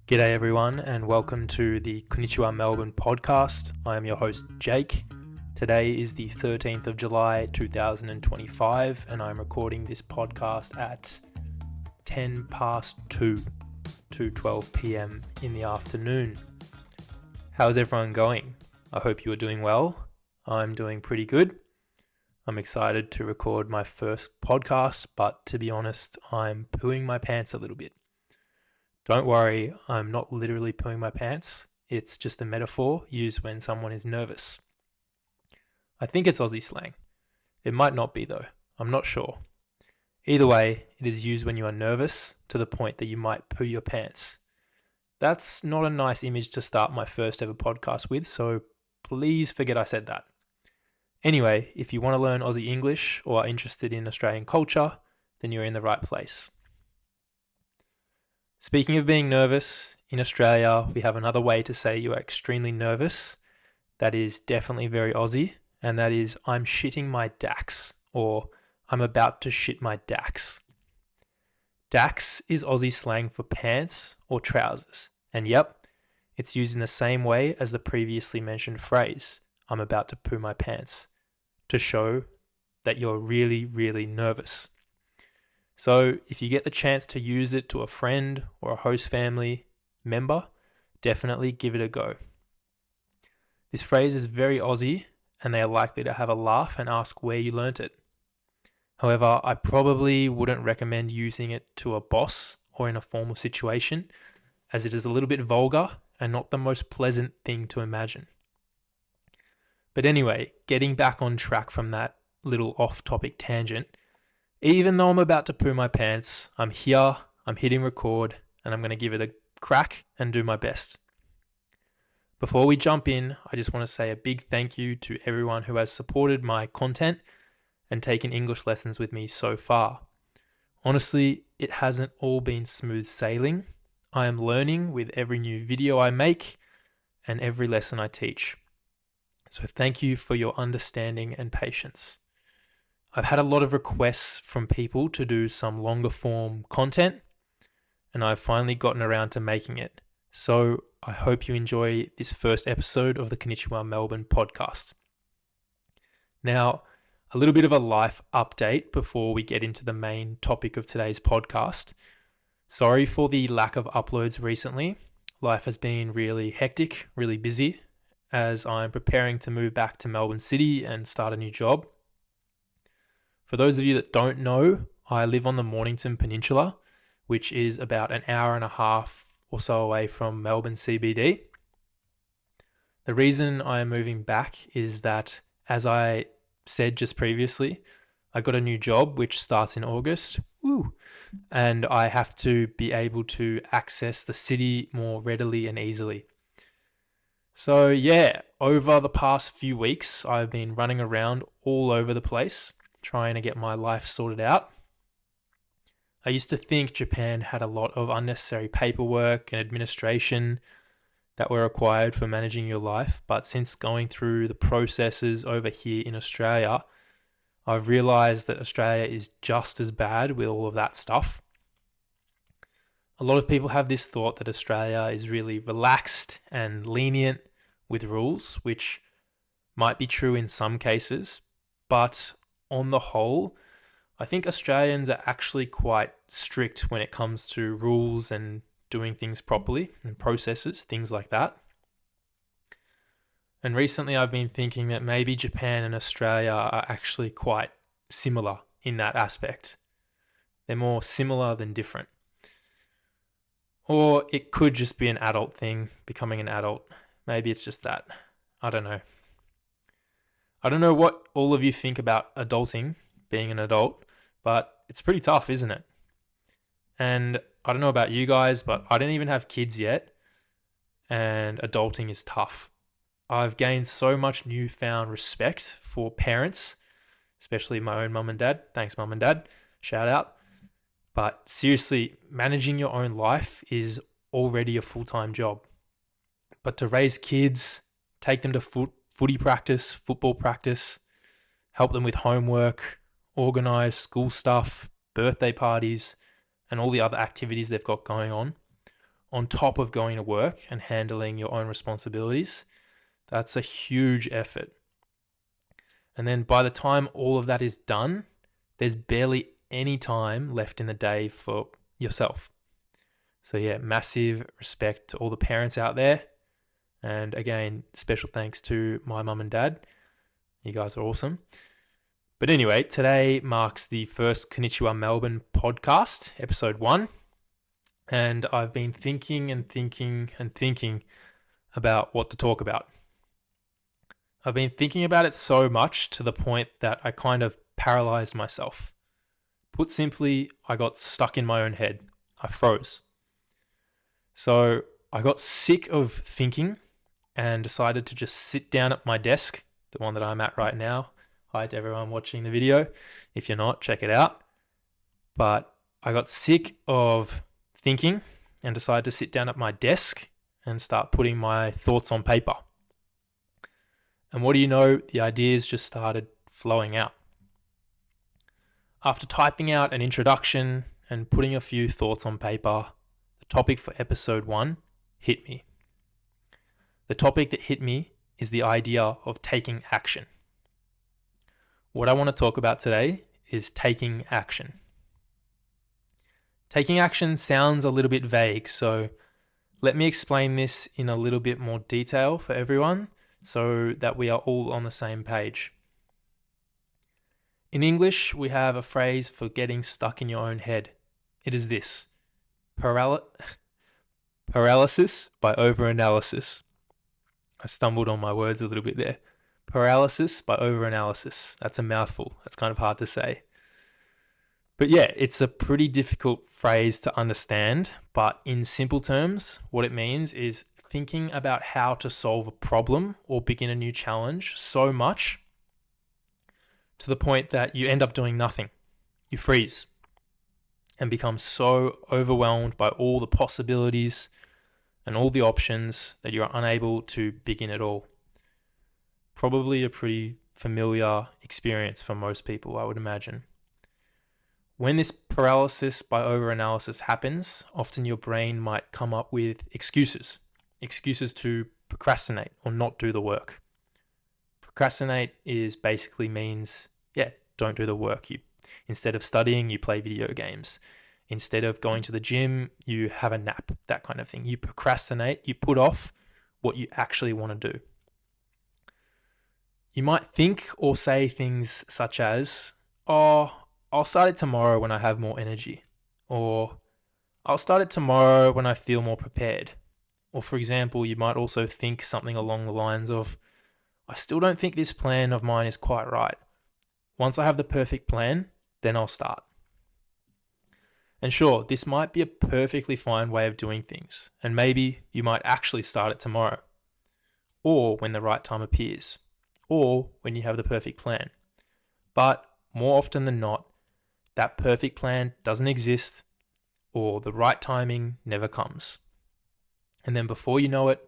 G'day everyone and welcome to the Konnichiwa Melbourne podcast. I am your host Jake. Today is the 13th of July 2025 and I'm recording this podcast at 10 past 2 to 12 p.m. in the afternoon. How's everyone going? I hope you are doing well. I'm doing pretty good. I'm excited to record my first podcast, but to be honest, I'm pooing my pants a little bit. Don't worry, I'm not literally pooing my pants. It's just a metaphor used when someone is nervous. I think it's Aussie slang. It might not be though. I'm not sure. Either way, it is used when you are nervous to the point that you might poo your pants. That's not a nice image to start my first ever podcast with, so please forget I said that. Anyway, if you want to learn Aussie English or are interested in Australian culture, then you're in the right place. Speaking of being nervous, in Australia, we have another way to say you are extremely nervous. That is definitely very Aussie, and that is, I'm shitting my daks, or I'm about to shit my daks. Daks is Aussie slang for pants or trousers, and yep, it's used in the same way as the previously mentioned phrase, I'm about to poo my pants, to show that you're really, really nervous. So if you get the chance to use it to a friend or a host family member, definitely give it a go. This phrase is very Aussie and they are likely to have a laugh and ask where you learnt it. However, I probably wouldn't recommend using it to a boss or in a formal situation, as it is a little bit vulgar and not the most pleasant thing to imagine. But anyway, getting back on track from that little off-topic tangent, even though I'm about to poo my pants, I'm here, I'm hitting record, and I'm going to give it a crack and do my best. Before we jump in, I just want to say a big thank you to everyone who has supported my content and taken English lessons with me so far. Honestly, it hasn't all been smooth sailing. I am learning with every new video I make and every lesson I teach. So thank you for your understanding and patience. I've had a lot of requests from people to do some longer form content, and I've finally gotten around to making it. So I hope you enjoy this first episode of the Konnichiwa Melbourne podcast. Now, a little bit of a life update before we get into the main topic of today's podcast. Sorry for the lack of uploads recently. Life has been really hectic, really busy, as I'm preparing to move back to Melbourne City and start a new job. For those of you that don't know, I live on the Mornington Peninsula, which is about an hour and a half or so away from Melbourne CBD. The reason I am moving back is that, as I said just previously, I got a new job which starts in August. And I have to be able to access the city more readily and easily. So yeah, over the past few weeks, I've been running around all over the place, trying to get my life sorted out. I used to think Japan had a lot of unnecessary paperwork and administration that were required for managing your life, but since going through the processes over here in Australia, I've realized that Australia is just as bad with all of that stuff. A lot of people have this thought that Australia is really relaxed and lenient with rules, which might be true in some cases, but on the whole, I think Australians are actually quite strict when it comes to rules and doing things properly and processes, things like that. And recently I've been thinking that maybe Japan and Australia are actually quite similar in that aspect. They're more similar than different. Or it could just be an adult thing, becoming an adult. Maybe it's just that. I don't know. I don't know what all of you think about adulting, being an adult, but it's pretty tough, isn't it? And I don't know about you guys, but I don't even have kids yet, and adulting is tough. I've gained so much newfound respect for parents, especially my own mum and dad. Thanks, mum and dad. Shout out. But seriously, managing your own life is already a full-time job. But to raise kids, take them to footy practice, football practice, help them with homework, organise school stuff, birthday parties, and all the other activities they've got going on, on top of going to work and handling your own responsibilities. That's a huge effort. And then by the time all of that is done, there's barely any time left in the day for yourself. So yeah, massive respect to all the parents out there. And again, special thanks to my mum and dad. You guys are awesome. But anyway, today marks the first Konnichiwa Melbourne podcast, episode 1. And I've been thinking about what to talk about. I've been thinking about it so much to the point that I kind of paralyzed myself. Put simply, I got stuck in my own head. I froze. So I got sick of thinking and decided to just sit down at my desk, the one that I'm at right now. Hi to everyone watching the video. If you're not, check it out. But I got sick of thinking and decided to sit down at my desk and start putting my thoughts on paper. And what do you know? The ideas just started flowing out. After typing out an introduction and putting a few thoughts on paper, the topic for episode 1 hit me. The topic that hit me is the idea of taking action. What I want to talk about today is taking action. Taking action sounds a little bit vague, so let me explain this in a little bit more detail for everyone so that we are all on the same page. In English, we have a phrase for getting stuck in your own head. It is this: paralysis by overanalysis. I stumbled on my words a little bit there. Paralysis by overanalysis. That's a mouthful. That's kind of hard to say. But yeah, it's a pretty difficult phrase to understand, but in simple terms, what it means is thinking about how to solve a problem or begin a new challenge so much to the point that you end up doing nothing. You freeze and become so overwhelmed by all the possibilities and all the options that you're unable to begin at all. Probably a pretty familiar experience for most people, I would imagine. When this paralysis by overanalysis happens, often your brain might come up with excuses to procrastinate or not do the work. Procrastinate basically means, don't do the work. Instead of studying, you play video games. Instead of going to the gym, you have a nap, that kind of thing. You procrastinate, you put off what you actually want to do. You might think or say things such as, I'll start it tomorrow when I have more energy. Or I'll start it tomorrow when I feel more prepared. Or for example, you might also think something along the lines of, I still don't think this plan of mine is quite right. Once I have the perfect plan, then I'll start. And sure, this might be a perfectly fine way of doing things, and maybe you might actually start it tomorrow, or when the right time appears, or when you have the perfect plan. But more often than not, that perfect plan doesn't exist, or the right timing never comes. And then before you know it,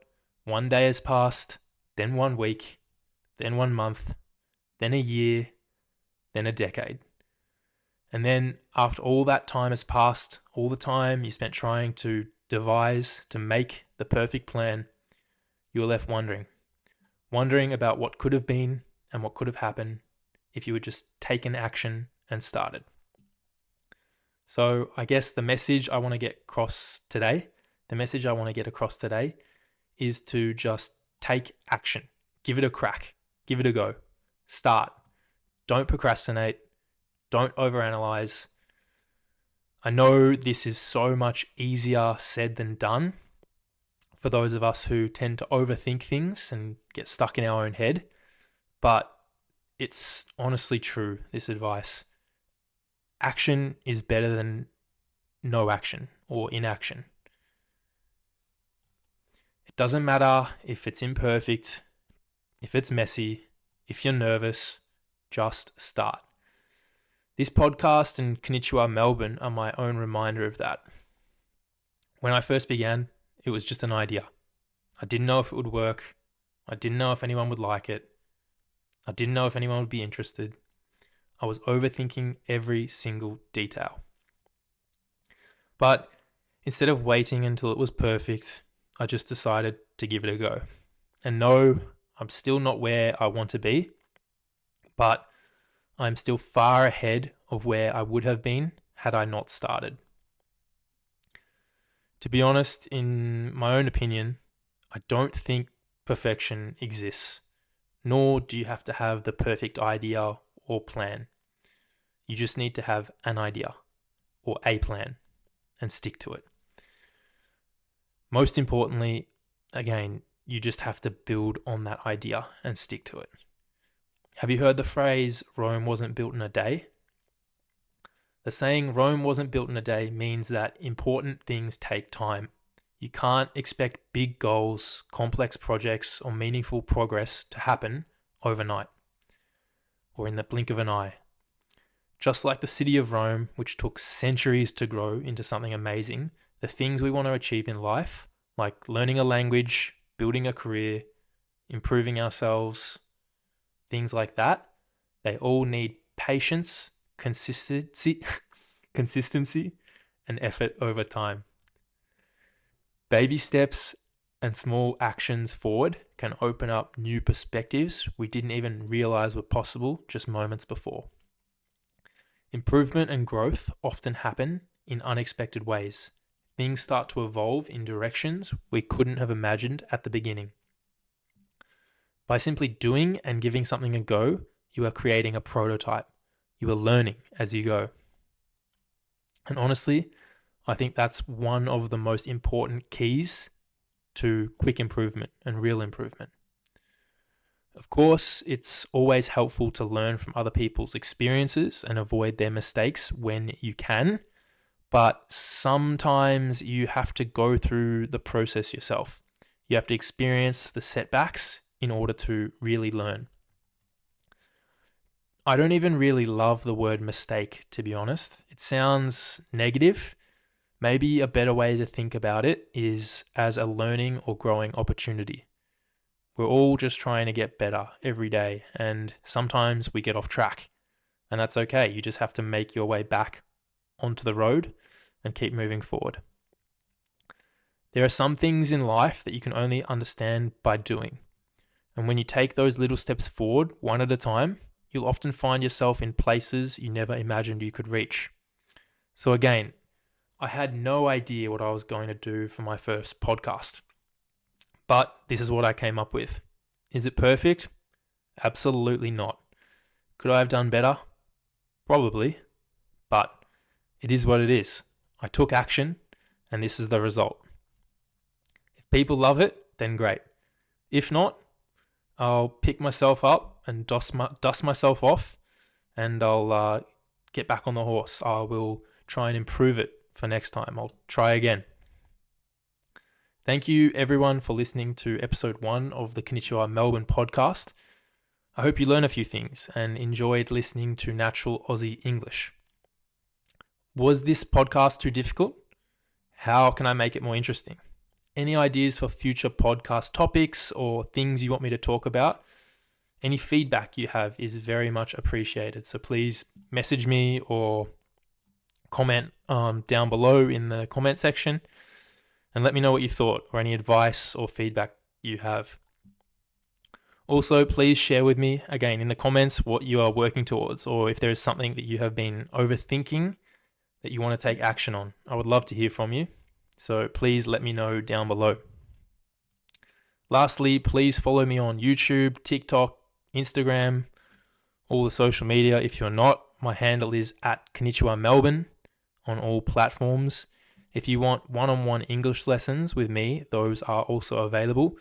one day has passed, then 1 week, then 1 month, then a year, then a decade. And then after all that time has passed, all the time you spent trying to devise, to make the perfect plan, you're left wondering about what could have been and what could have happened if you had just taken action and started. So I guess the message I want to get across today is to just take action. Give it a crack. Give it a go. Start. Don't procrastinate. Don't overanalyze. I know this is so much easier said than done for those of us who tend to overthink things and get stuck in our own head, but it's honestly true, this advice. Action is better than no action or inaction. It doesn't matter if it's imperfect, if it's messy, if you're nervous, just start. This podcast and Konnichiwa Melbourne are my own reminder of that. When I first began, it was just an idea. I didn't know if it would work. I didn't know if anyone would like it. I didn't know if anyone would be interested. I was overthinking every single detail. But Instead of waiting until it was perfect, I just decided to give it a go. And no, I'm still not where I want to be, but I'm still far ahead of where I would have been had I not started. To be honest, in my own opinion, I don't think perfection exists, nor do you have to have the perfect idea or plan. You just need to have an idea or a plan and stick to it. Most importantly, again, you just have to build on that idea and stick to it. Have you heard the phrase, Rome wasn't built in a day? The saying, Rome wasn't built in a day, means that important things take time. You can't expect big goals, complex projects, or meaningful progress to happen overnight or in the blink of an eye. Just like the city of Rome, which took centuries to grow into something amazing, the things we want to achieve in life, like learning a language, building a career, improving ourselves, things like that, they all need patience, consistency, and effort over time. Baby steps and small actions forward can open up new perspectives we didn't even realize were possible just moments before. Improvement and growth often happen in unexpected ways. Things start to evolve in directions we couldn't have imagined at the beginning. By simply doing and giving something a go, you are creating a prototype. You are learning as you go. And honestly, I think that's one of the most important keys to quick improvement and real improvement. Of course, it's always helpful to learn from other people's experiences and avoid their mistakes when you can, but sometimes you have to go through the process yourself. You have to experience the setbacks in order to really learn. I don't even really love the word mistake, to be honest. It sounds negative. Maybe a better way to think about it is as a learning or growing opportunity. We're all just trying to get better every day, and sometimes we get off track, and that's okay. You just have to make your way back onto the road and keep moving forward. There are some things in life that you can only understand by doing. And when you take those little steps forward, one at a time, you'll often find yourself in places you never imagined you could reach. So again, I had no idea what I was going to do for my first podcast, but this is what I came up with. Is it perfect? Absolutely not. Could I have done better? Probably, but it is what it is. I took action, and this is the result. If people love it, then great. If not, I'll pick myself up and dust myself off, and I'll get back on the horse. I will try and improve it for next time. I'll try again. Thank you everyone for listening to episode 1 of the Konnichiwa Melbourne podcast. I hope you learned a few things and enjoyed listening to natural Aussie English. Was this podcast too difficult? How can I make it more interesting? Any ideas for future podcast topics or things you want me to talk about? Any feedback you have is very much appreciated. So please message me or comment down below in the comment section and let me know what you thought or any advice or feedback you have. Also, please share with me, again, in the comments what you are working towards, or if there is something that you have been overthinking that you want to take action on. I would love to hear from you. So please let me know down below. Lastly, please follow me on YouTube, TikTok, Instagram, all the social media. If you're not, my handle is @Konnichiwa Melbourne on all platforms. If you want one-on-one English lessons with me, those are also available.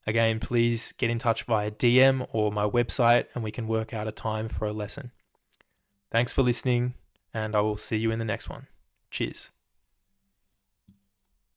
Again, please get in touch via DM or my website and we can work out a time for a lesson. Thanks for listening, and I will see you in the next one. Cheers.